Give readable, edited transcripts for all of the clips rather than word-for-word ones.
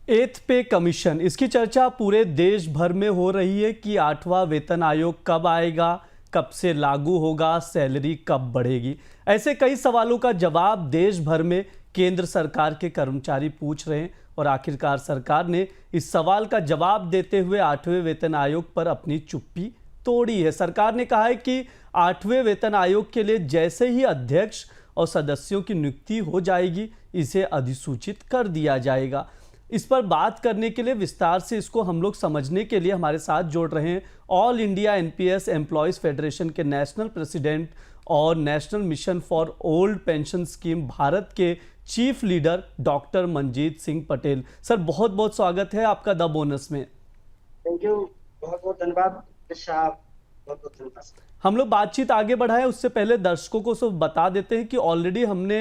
एथ पे कमीशन, इसकी चर्चा पूरे देश भर में हो रही है कि 8वां वेतन आयोग कब आएगा, कब से लागू होगा, सैलरी कब बढ़ेगी। ऐसे कई सवालों का जवाब देश भर में केंद्र सरकार के कर्मचारी पूछ रहे हैं और आखिरकार सरकार ने इस सवाल का जवाब देते हुए 8वें वेतन आयोग पर अपनी चुप्पी तोड़ी है। सरकार ने कहा है कि 8वें वेतन आयोग के लिए जैसे ही अध्यक्ष और सदस्यों की नियुक्ति हो जाएगी, इसे अधिसूचित कर दिया जाएगा। इस पर बात करने के लिए विस्तार से इसको हम लोग समझने के लिए हमारे साथ जोड़ रहे हैं all India NPS employees federation के नेशनल प्रेसिडेंट और national mission for old pension scheme Bharat के chief leader doctor Manjeet Singh Patel. Sir, बहुत बहुत स्वागत है आपका द बोनस में। थैंक यू, बहुत बहुत धन्यवाद। बहुत बहुत धन्यवाद। हम लोग बातचीत आगे बढ़ाएं उससे पहले दर्शकों को सब बता देते हैं कि ऑलरेडी हमने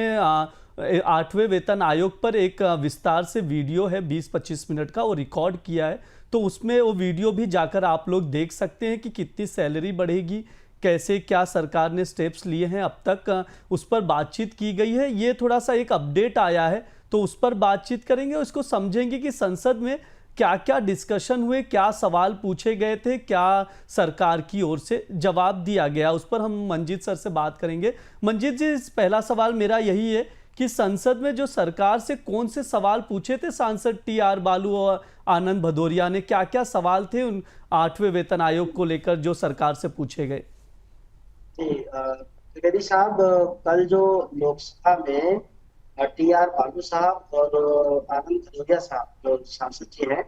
8वें वेतन आयोग पर एक विस्तार से वीडियो है 20-25 मिनट का, वो रिकॉर्ड किया है, तो उसमें वो वीडियो भी जाकर आप लोग देख सकते हैं कि कितनी सैलरी बढ़ेगी, कैसे क्या सरकार ने स्टेप्स लिए हैं अब तक, उस पर बातचीत की गई है। ये थोड़ा सा एक अपडेट आया है तो उस पर बातचीत करेंगे और इसको समझेंगे कि संसद में क्या क्या डिस्कशन हुए, क्या सवाल पूछे गए थे, क्या सरकार की ओर से जवाब दिया गया, उस पर हम मंजीत सर से बात करेंगे। मंजीत जी, पहला सवाल मेरा यही है कि संसद में जो सरकार से कौन से सवाल पूछे थे सांसद टी.आर. बालू और आनंद भदौरिया ने, क्या क्या सवाल थे उन 8वें वेतन आयोग को लेकर जो सरकार से पूछे गए? जी, त्रिवेदी साहब, कल जो लोकसभा में टी.आर. बालू साहब और आनंद भदौरिया साहब जो सांसद जी हैं,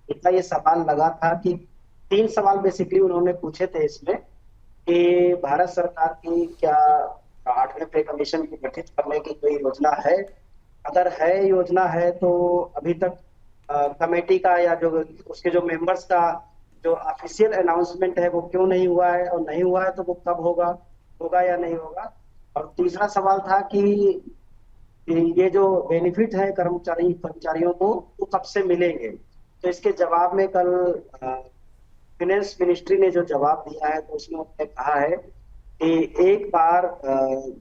इनका ये सवाल लगा था कि 3 सवाल बेसिकली उन्होंने पूछे थे इसमें कि भारत सरकार की क्या 8वें पे कमीशन को गठित करने की कोई योजना है, अगर है योजना है तो अभी तक कमेटी का या जो उसके जो मेंबर्स का जो ऑफिशियल अनाउंसमेंट है वो क्यों नहीं हुआ है, और नहीं हुआ है तो वो कब होगा, होगा या नहीं होगा। और तीसरा सवाल था कि ये जो बेनिफिट है कर्मचारियों को वो कब से मिलेंगे। तो इसके जवाब में कल फाइनेंस मिनिस्ट्री ने जो जवाब दिया है तो उसमें उन्होंने कहा है कि एक बार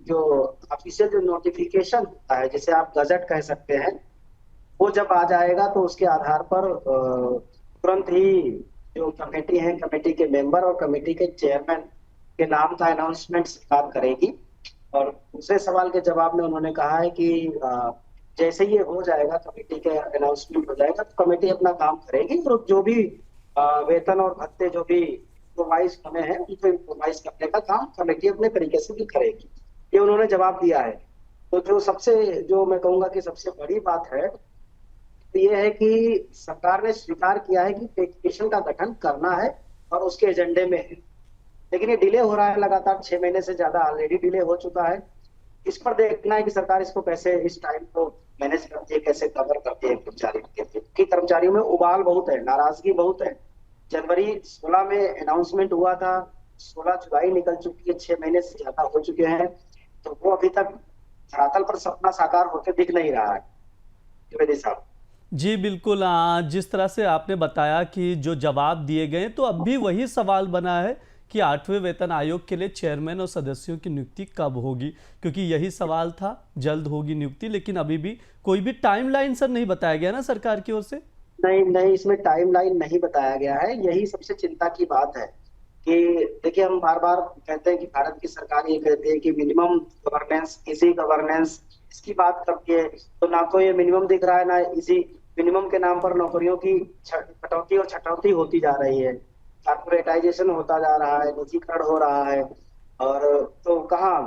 जो ऑफिशियल जो नोटिफिकेशन होता है, जिसे आप गजट कह सकते हैं, वो जब आ जाएगा तो उसके आधार पर तुरंत ही जो कमेटी है, कमेटी के मेंबर और कमेटी के चेयरमैन के नाम का अनाउंसमेंट सरकार करेगी। और दूसरे सवाल के जवाब में उन्होंने कहा है कि जैसे ये हो जाएगा, कमेटी के अनाउंसमेंट हो जाएगा, तो कमेटी अपना काम करेगी और जो भी वेतन और भत्ते जो भी इम्प्रोवाइज होने हैं उनको इम्प्रोवाइज करने का काम कमेटी अपने तरीके से भी करेगी, ये उन्होंने जवाब दिया है। तो जो मैं कहूंगा कि सबसे बड़ी बात है तो ये है कि सरकार ने स्वीकार किया है कि पे कमीशन का गठन करना है और उसके एजेंडे में है, लेकिन ये डिले हो रहा है लगातार, 6 महीने से ज्यादा ऑलरेडी डिले हो चुका है। इस पर देखना है कि सरकार इसको कैसे, इस टाइम को मैनेज करती है, कैसे कवर करती है कर्मचारियों के, क्योंकि कर्मचारियों में उबाल बहुत है, नाराजगी बहुत है। जनवरी 16 में अनाउंसमेंट हुआ था, 16 जुलाई निकल चुकी है, 6 महीने से ज्यादा हो चुके हैं, तो वो अभी तक धरातल पर सपना साकार होकर दिख नहीं रहा है। त्रिवेदी साहब जी बिल्कुल, जिस तरह से आपने बताया कि जो जवाब दिए गए, तो अब भी वही सवाल बना है कि 8वें वेतन आयोग के लिए चेयरमैन और सदस्यों की नियुक्ति कब होगी, क्योंकि यही सवाल था, जल्द होगी नियुक्ति, लेकिन अभी भी कोई भी टाइमलाइन सर नहीं बताया गया ना सरकार की ओर से? नहीं, इसमें टाइमलाइन नहीं बताया गया है। यही सबसे चिंता की बात है कि देखिए, हम बार बार कहते हैं कि भारत की सरकार ये कहती है कि मिनिमम गवर्नेंस, इजी गवर्नेंस, इसकी बात करती है, तो ना तो ये मिनिमम दिख रहा है, ना इसी मिनिमम के नाम पर नौकरियों की कटौती और छटौती होती जा रही है, कॉर्पोरेटाइजेशन होता जा रहा है, निजीकरण हो रहा है। और तो कहाँ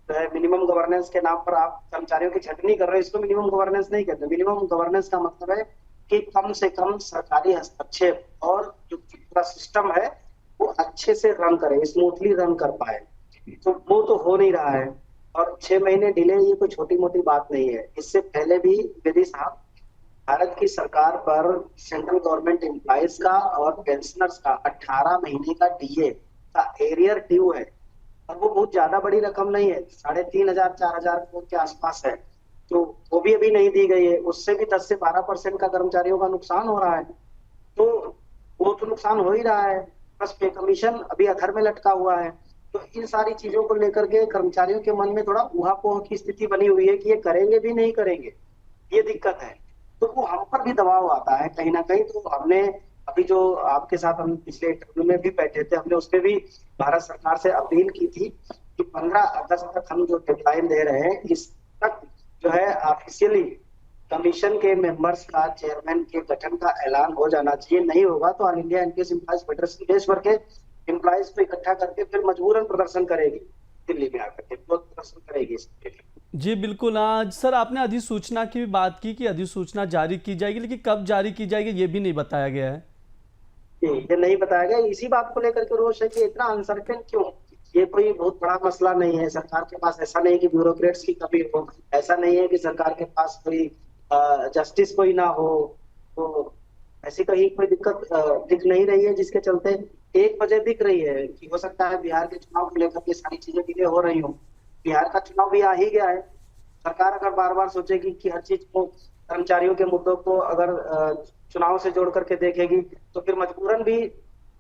जो है मिनिमम गवर्नेंस के नाम पर आप कर्मचारियों की छटनी कर रहे हैं, इसको मिनिमम गवर्नेंस नहीं कहते। मिनिमम गवर्नेंस का मतलब है कि कम से कम सरकारी हस्तक्षेप और जो पूरा सिस्टम है वो अच्छे से रन करे, स्मूथली रन कर पाए, तो वो तो हो नहीं रहा है। और 6 महीने डिले ये कोई छोटी मोटी बात नहीं है। इससे पहले भी विधि साहब, भारत की सरकार पर सेंट्रल गवर्नमेंट एम्प्लॉइज का और पेंशनर्स का 18 महीने का डीए का एरियर ड्यू है, और वो बहुत ज्यादा बड़ी रकम नहीं है, 3,500-4,000 करोड़ के आसपास है, तो वो भी अभी नहीं दी गई है। उससे भी 10 से 12% का कर्मचारियों का नुकसान हो रहा है, तो वो तो नुकसान हो ही रहा है, बस पे कमीशन अभी अधर में लटका हुआ है। तो इन सारी चीजों को लेकर के कर्मचारियों के मन में थोड़ा ऊहापोह की स्थिति बनी हुई है कि ये करेंगे भी नहीं करेंगे, ये दिक्कत है। तो वो हम पर भी दबाव आता है कहीं ना कहीं। तो हमने अभी जो आपके साथ हम पिछले इंटरव्यू में भी बैठे थे, हमने उसमें भी भारत सरकार से अपील की थी कि 15 अगस्त तक हम जो डेडलाइन दे रहे हैं, इस तक जो है ऑफिशियली कमीशन के मेंबर्स का, चेयरमैन के गठन का ऐलान हो जाना चाहिए। नहीं होगा तो all India NPS employees federation देश भर के एम्प्लॉयज को इकट्ठा करके फिर मजबूरन प्रदर्शन करेगी, दिल्ली में आकर के विरोध प्रदर्शन करेगी इसके लिए। जी बिल्कुल। आज सर आपने अधिसूचना की भी बात की कि अधिसूचना जारी की जाएगी, लेकिन कब जारी की जाएगी ये भी नहीं बताया गया है। ये नहीं बताया गया, इसी बात को लेकर के रोष है कि इतना अनसर्टेन क्यों। ये कोई बहुत बड़ा मसला नहीं है सरकार के पास। ऐसा नहीं कि ब्यूरोक्रेट्स की कमी हो, ऐसा नहीं है कि सरकार के पास कोई जस्टिस कोई ना हो। तो ऐसी कहीं कोई दिक्कत दिख नहीं रही है जिसके चलते एक वजह दिख रही है कि हो सकता है बिहार के चुनाव को लेकर के सारी चीजें डिले हो रही हो। बिहार का चुनाव भी आ ही गया है। सरकार अगर बार बार सोचेगी कि हर चीज को, कर्मचारियों के मुद्दों को अगर चुनाव से जोड़ करके देखेगी, तो फिर मजबूरन भी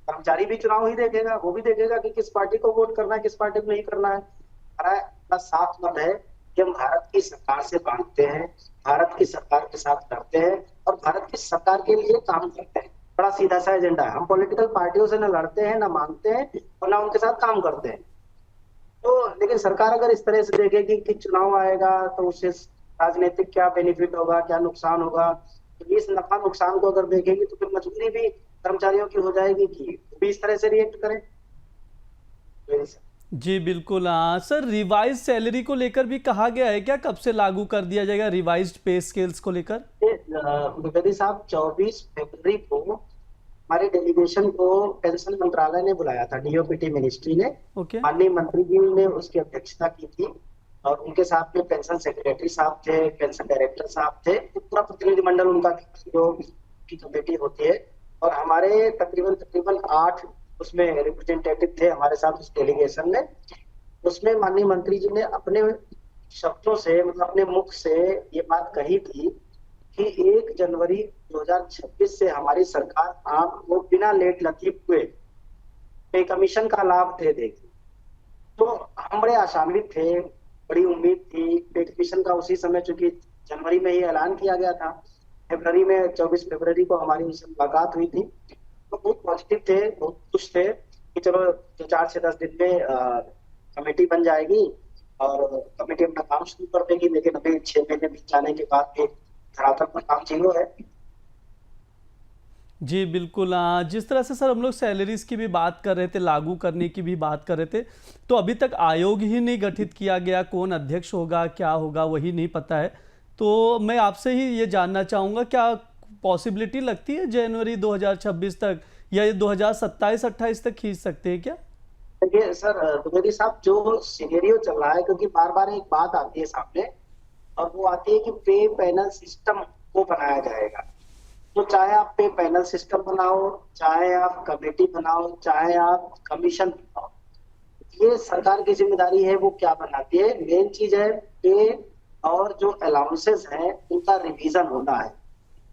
कर्मचारी भी चुनाव ही देखेगा। वो भी देखेगा कि किस पार्टी को वोट करना है, किस पार्टी को नहीं करना है। हमारा साफ मत है कि हम भारत की सरकार से बांटते हैं, भारत की सरकार के साथ लड़ते हैं और भारत की सरकार के लिए काम करते हैं। बड़ा सीधा सा एजेंडा है। हम पॉलिटिकल पार्टियों से न लड़ते हैं, न मांगते हैं और न उनके साथ काम करते हैं। तो लेकिन सरकार अगर इस तरह से देखेगी कि चुनाव आएगा तो उससे राजनीतिक क्या बेनिफिट होगा, क्या नुकसान होगा, तो इस नफा नुकसान को अगर देखेगी तो फिर मजबूरी भी कर्मचारियों की हो जाएगी कि वो भी इस तरह से रिएक्ट करें। जी बिल्कुल। हाँ सर, रिवाइज सैलरी को लेकर भी कहा गया है क्या, कब से लागू कर दिया जाएगा रिवाइज्ड पे स्केल्स को लेकर? द्विवेदी साहब, 24 फरवरी को हमारे डेलीगेशन को पेंशन मंत्रालय ने बुलाया था, डीओपीटी मिनिस्ट्री ने। ओके। माननीय मंत्री जी ने उसकी अध्यक्षता की थी और उनके साथ में पेंशन सेक्रेटरी साहब थे, पेंशन डायरेक्टर साहब थे, तो पूरा प्रतिनिधिमंडल उनका जो की कमेटी होती है। और हमारे तकरीबन 8 उसमें रिप्रेजेंटेटिव थे हमारे साथ उस डेलीगेशन में। उसमें माननीय मंत्री जी ने अपने शब्दों से, मतलब अपने मुख से ये बात कही थी कि 1 जनवरी 2026 से हमारी सरकार आपको बिना लेट लतीफ हुए पे कमीशन का लाभ दे देगी। तो हम बड़े आशान्वित थे, बड़ी उम्मीद थी। पे कमीशन का उसी समय, चूंकि जनवरी में ही ऐलान किया गया था, फरवरी में 24 फरवरी को हमारी उनसे मुलाकात हुई थी, तो बहुत पॉजिटिव थे, बहुत खुश थे कि चलो 4 से 10 दिन में कमेटी बन जाएगी और कमेटी अपना काम शुरू कर देगी। लेकिन अभी 6 महीने बीत जाने के बाद भी धरातल पर काम जीरो है। जी बिल्कुल। जिस तरह से सर हम लोग सैलरीज की भी बात कर रहे थे, लागू करने की भी बात कर रहे थे, तो अभी तक आयोग ही नहीं गठित किया गया। कौन अध्यक्ष होगा, क्या होगा, वही नहीं पता है। तो मैं आपसे ही ये जानना चाहूँगा, क्या पॉसिबिलिटी लगती है जनवरी 2026 तक या ये 2027-28 तक खींच सकते हैं क्या? देखिए सर द्विवेदी साहब, जो सिनेरियो चल रहा है, क्योंकि बार बार एक बात आती है सामने, और वो आती है कि पे पैनल सिस्टम को बनाया जाएगा। तो चाहे आप पे पैनल सिस्टम बनाओ, चाहे आप कमेटी बनाओ, चाहे आप कमीशन बनाओ, ये सरकार की जिम्मेदारी है वो क्या बनाती है। मेन चीज है पे और जो अलाउंसेस हैं उनका रिवीजन होना है,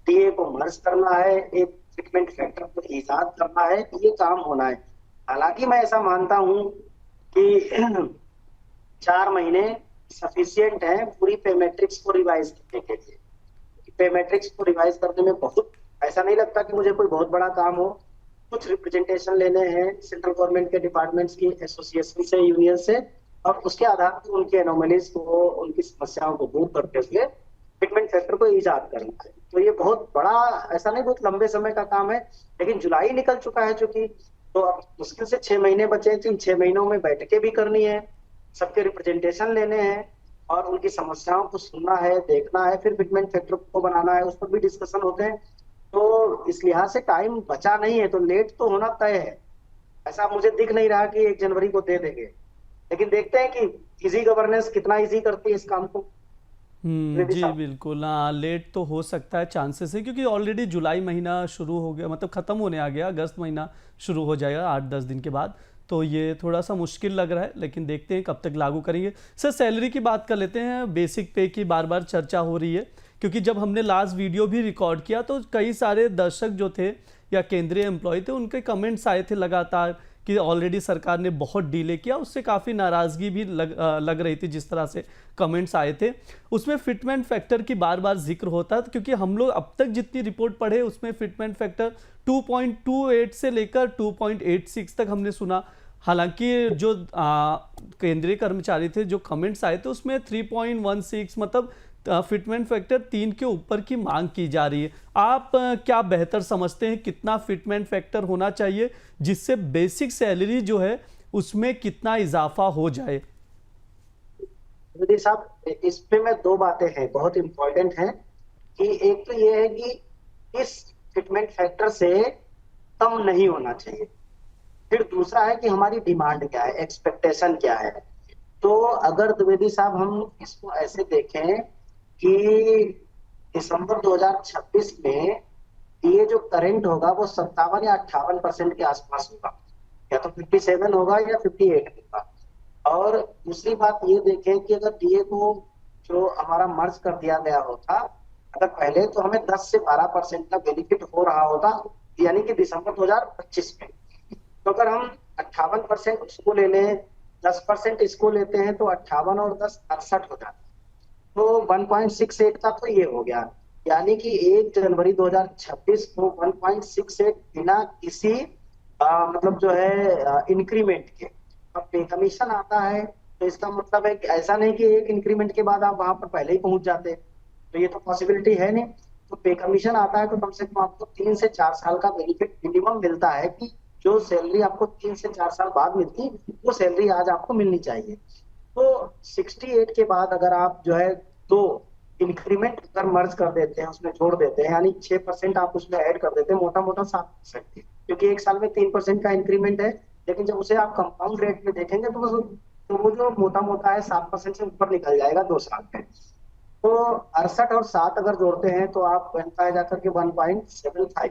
टीए को मर्ज करना है, एक फिटमेंट फैक्टर को ईजाद करना है, ये काम होना है। हालांकि मैं ऐसा मानता हूं कि 4 महीने सफिशियंट है पूरी पे मैट्रिक्स को रिवाइज करने के लिए। पे मैट्रिक्स को रिवाइज करने में बहुत, ऐसा नहीं लगता कि मुझे कोई बहुत बड़ा काम हो। कुछ रिप्रेजेंटेशन लेने हैं सेंट्रल गवर्नमेंट के डिपार्टमेंट्स की, एसोसिएशन से, यूनियन से, और उसके आधार पर उनकी एनोमलीज को, उनकी समस्याओं को दूर करते हुए फिटमेंट फैक्टर को ईजाद करना है। तो ये बहुत बड़ा, ऐसा नहीं बहुत लंबे समय का काम है। लेकिन जुलाई निकल चुका है चूंकि, तो अब मुश्किल से 6 महीने बचे हैं। तो इन 6 महीनों में बैठकें भी करनी है, सबके रिप्रेजेंटेशन लेने हैं और उनकी समस्याओं को सुनना है, देखना है, फिर फिटमेंट फैक्टर को बनाना है, उस पर भी डिस्कशन होते हैं। तो इस लिहाज से टाइम बचा नहीं है, तो लेट तो होना तय है। ऐसा मुझे दिख नहीं रहा कि 1 जनवरी को दे देंगे, लेकिन देखते हैं कि इजी गवर्नेंस कितना इजी करती है इस काम को। जी बिल्कुल। हाँ, लेट तो हो सकता है, चांसेस है, क्योंकि ऑलरेडी जुलाई महीना शुरू हो गया, मतलब ख़त्म होने आ गया। अगस्त महीना शुरू हो जाएगा 8-10 दिन के बाद। तो ये थोड़ा सा मुश्किल लग रहा है, लेकिन देखते हैं कब तक लागू करेंगे। सर सैलरी की बात कर लेते हैं। बेसिक पे की बार बार चर्चा हो रही है, क्योंकि जब हमने लास्ट वीडियो भी रिकॉर्ड किया तो कई सारे दर्शक जो थे या केंद्रीय एम्प्लॉय थे, उनके कमेंट्स आए थे लगातार कि ऑलरेडी सरकार ने बहुत डिले किया, उससे काफ़ी नाराज़गी भी लग रही थी जिस तरह से कमेंट्स आए थे। उसमें फिटमेंट फैक्टर की बार बार जिक्र होता है, क्योंकि हम लोग अब तक जितनी रिपोर्ट पढ़े उसमें फिटमेंट फैक्टर 2.28 से लेकर 2.86 तक हमने सुना। हालांकि जो केंद्रीय कर्मचारी थे, जो कमेंट्स आए थे उसमें 3.16 मतलब फिटमेंट फैक्टर 3 के ऊपर की मांग की जा रही है। आप क्या बेहतर समझते हैं, कितना फिटमेंट फैक्टर होना चाहिए जिससे बेसिक सैलरी जो है उसमें कितना इजाफा हो जाए? मोदी साहब, इस पे में दो बातें हैं बहुत इंपॉर्टेंट हैं कि एक तो ये है कि इस फिटमेंट फैक्टर से कम नहीं होना चाहिए। फिर दूसरा है कि हमारी डिमांड क्या है, एक्सपेक्टेशन क्या है। तो अगर द्विवेदी साहब हम इसको ऐसे देखें कि दिसंबर 2026 में ये जो करंट होगा वो 57 या 58% के आसपास होगा, या तो 57 होगा या 58 होगा। और दूसरी बात ये देखें कि अगर डीए को जो हमारा मर्ज कर दिया गया होता, अगर पहले तो हमें 10 से 12% का बेनिफिट हो रहा होता, यानी कि दिसंबर 2025 में। तो अगर हम 58% उसको ले लें, 10% इसको लेते हैं, तो 58 और 10 68 हो जाता है। तो 1.68 का तो ये हो गया, यानी कि 1 जनवरी 2026 को 1.68 बिना किसी मतलब जो है इंक्रीमेंट के। अब पे कमीशन आता है तो इसका मतलब है कि ऐसा नहीं कि एक इंक्रीमेंट के बाद आप वहां पर पहले ही पहुंच जाते, तो ये तो पॉसिबिलिटी है नहीं। तो पे कमीशन आता है तो कम से कम आपको 3 से 4 साल का बेनिफिट मिनिमम मिलता है, कि जो सैलरी आपको 3 से 4 साल बाद मिलती वो सैलरी आज आपको मिलनी चाहिए। तो 68 के बाद अगर आप जो है दो इंक्रीमेंट अगर मर्ज कर देते हैं, उसमें जोड़ देते हैं, यानी 6% आप उसमें ऐड कर देते हैं, मोटा मोटा 7%, क्योंकि एक साल में 3% का इंक्रीमेंट है। लेकिन जब उसे आप कंपाउंड रेट में देखेंगे तो वो जो मोटा मोटा है 7% से ऊपर निकल जाएगा 2 साल में। तो 68 और 7 अगर जोड़ते हैं तो आप बनता है जाकर के 1.75।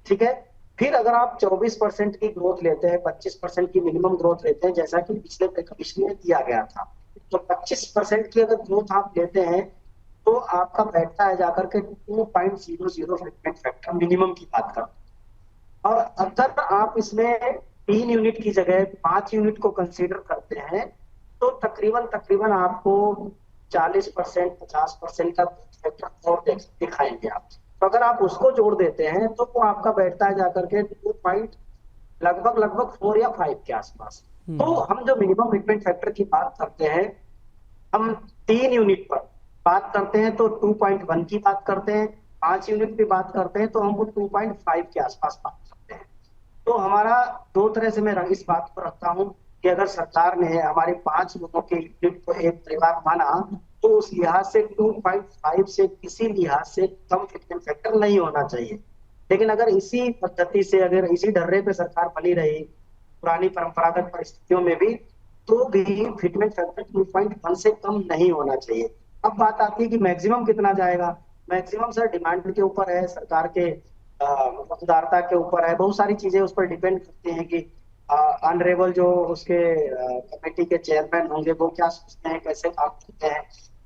ठीक है। फिर अगर आप 24% की ग्रोथ लेते हैं, 25% की मिनिमम ग्रोथ लेते हैं, जैसा कि पिछले पे कमीशन में दिया गया था, तो 25% की अगर ग्रोथ आप लेते हैं तो आपका बैठता है जाकर के 2.00 फिटमेंट फैक्टर मिनिमम की बात कर। और अगर आप इसमें 3 यूनिट की जगह 5 यूनिट को कंसीडर करते हैं तो तकरीबन तकरीबन आपको 40% 50% का फैक्टर और दिखाएंगे आप। तो अगर आप उसको जोड़ देते हैं तो वो आपका बैठता है जाकर के 2 पॉइंट लगभग 4 या 5 के आसपास। तो हम जो मिनिमम फिटमेंट फैक्टर की बात करते हैं, हम 3 यूनिट पर बात करते हैं तो 2.1 की बात करते हैं, 5 यूनिट की बात करते हैं तो हम 2.5 के आसपास बात करते हैं। तो हमारा दो तरह से मैं इस बात को रखता हूं कि अगर सरकार ने हमारे 5 लोगों के यूनिट को एक परिवार माना तो उस लिहाज से 2.5 से किसी लिहाज से कम फिटमेंट फैक्टर नहीं होना चाहिए। लेकिन अगर इसी पद्धति से, अगर इसी ढर्रे पे सरकार बनी रही पुरानी परंपरागत परिस्थितियों में भी, तो भी फिटमेंट फैक्टर 2.1 से कम नहीं होना चाहिए। अब बात आती है कि मैक्सिमम कितना जाएगा। मैक्सिमम सर डिमांड के ऊपर है, सरकार के उदारता के ऊपर है, बहुत सारी चीजें उस पर डिपेंड करती हैं कि ऑनरेबल जो उसके कमेटी के चेयरमैन होंगे वो क्या सोचते हैं, कैसे काम करते हैं,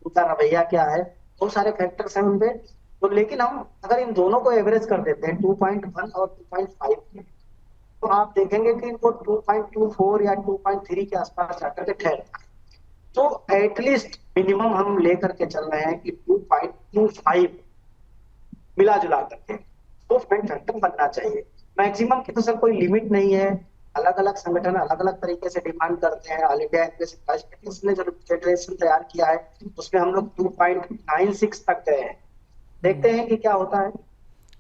उनका रवैया क्या है, बहुत सारे फैक्टर्स हैं उनपे। तो लेकिन हम अगर इन दोनों को एवरेज कर देते हैं 2.1 और 2.5, तो आप देखेंगे कि वो 2.24 या 2.3 के आसपास जाकर के ठहरता है। तो एटलीस्ट मिनिमम हम लेकर के चल रहे हैं कि 2.25 मिला जुला करके तो फिटमेंट फैक्टर बनना चाहिए। मैक्सिमम की तो सर कोई लिमिट नहीं है, अलग अलग संगठन अलग अलग तरीके से डिमांड करते हैं। ऑल इंडिया ने जो फेडरेशन तैयार किया है उसमें हम लोग 2.96 तक गए हैं, देखते हैं कि क्या होता है।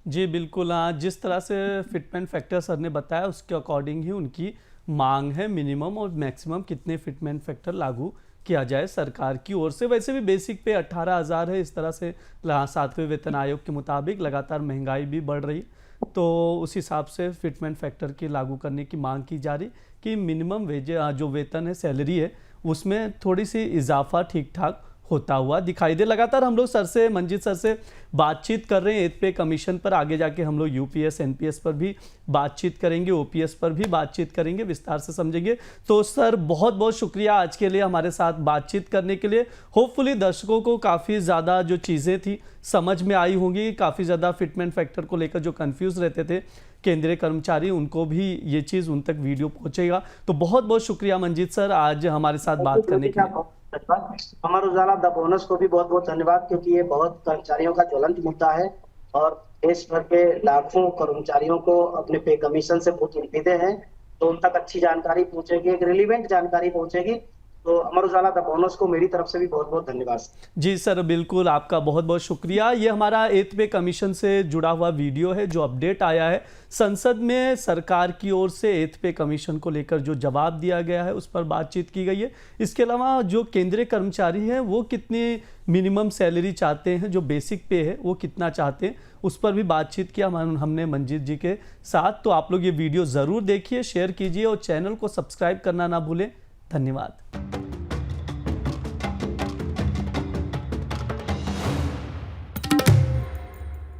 जी बिल्कुल, हाँ, जिस तरह से फिटमेंट फैक्टर सर ने बताया उसके अकॉर्डिंग ही उनकी मांग है मिनिमम और मैक्सिमम कितने फिटमेंट फैक्टर लागू किया जाए सरकार की ओर से। वैसे भी बेसिक पे 18,000 है, इस तरह से 7वें वेतन आयोग के मुताबिक लगातार महंगाई भी बढ़ रही, तो उस हिसाब से फिटमेंट फैक्टर की लागू करने की मांग की जा रही कि मिनिमम वेज जो वेतन है, सैलरी है, उसमें थोड़ी सी इजाफा ठीक ठाक होता हुआ दिखाई दे। लगातार हम लोग सर से, मंजीत सर से बातचीत कर रहे हैं एथ पे कमीशन पर। आगे जाके हम लोग यूपीएस एनपीएस पर भी बातचीत करेंगे, ओपीएस पर भी बातचीत करेंगे, विस्तार से समझेंगे। तो सर बहुत बहुत शुक्रिया आज के लिए हमारे साथ बातचीत करने के लिए। होपफुली दर्शकों को काफ़ी ज़्यादा जो चीज़ें थी समझ में आई होंगी, काफ़ी ज़्यादा फिटमेंट फैक्टर को लेकर जो कंफ्यूज रहते थे केंद्रीय कर्मचारी, उनको भी ये चीज़ उन तक वीडियो पहुंचेगा। तो बहुत बहुत शुक्रिया मंजीत सर आज हमारे साथ बात करने के लिए। अमर उजाला द बोनस को भी बहुत बहुत धन्यवाद, क्योंकि ये बहुत कर्मचारियों का ज्वलंत मुद्दा है और देश भर के लाखों कर्मचारियों को अपने पे कमीशन से बहुत उम्मीदें हैं, तो उन तक अच्छी जानकारी पहुंचेगी, एक रिलीवेंट जानकारी पहुंचेगी। तो अमर उजाला द बोनस को मेरी तरफ से भी बहुत बहुत धन्यवाद। जी सर, बिल्कुल आपका बहुत बहुत शुक्रिया। ये हमारा एथ पे कमीशन से जुड़ा हुआ वीडियो है जो अपडेट आया है। संसद में सरकार की ओर से एथ पे कमीशन को लेकर जो जवाब दिया गया है उस पर बातचीत की गई है। इसके अलावा जो केंद्रीय कर्मचारी हैं वो कितनी मिनिमम सैलरी चाहते हैं, जो बेसिक पे है वो कितना चाहते हैं, उस पर भी बातचीत किया हमने मंजीत जी के साथ। तो आप लोग ये वीडियो ज़रूर देखिए, शेयर कीजिए और चैनल को सब्सक्राइब करना ना भूलें। धन्यवाद।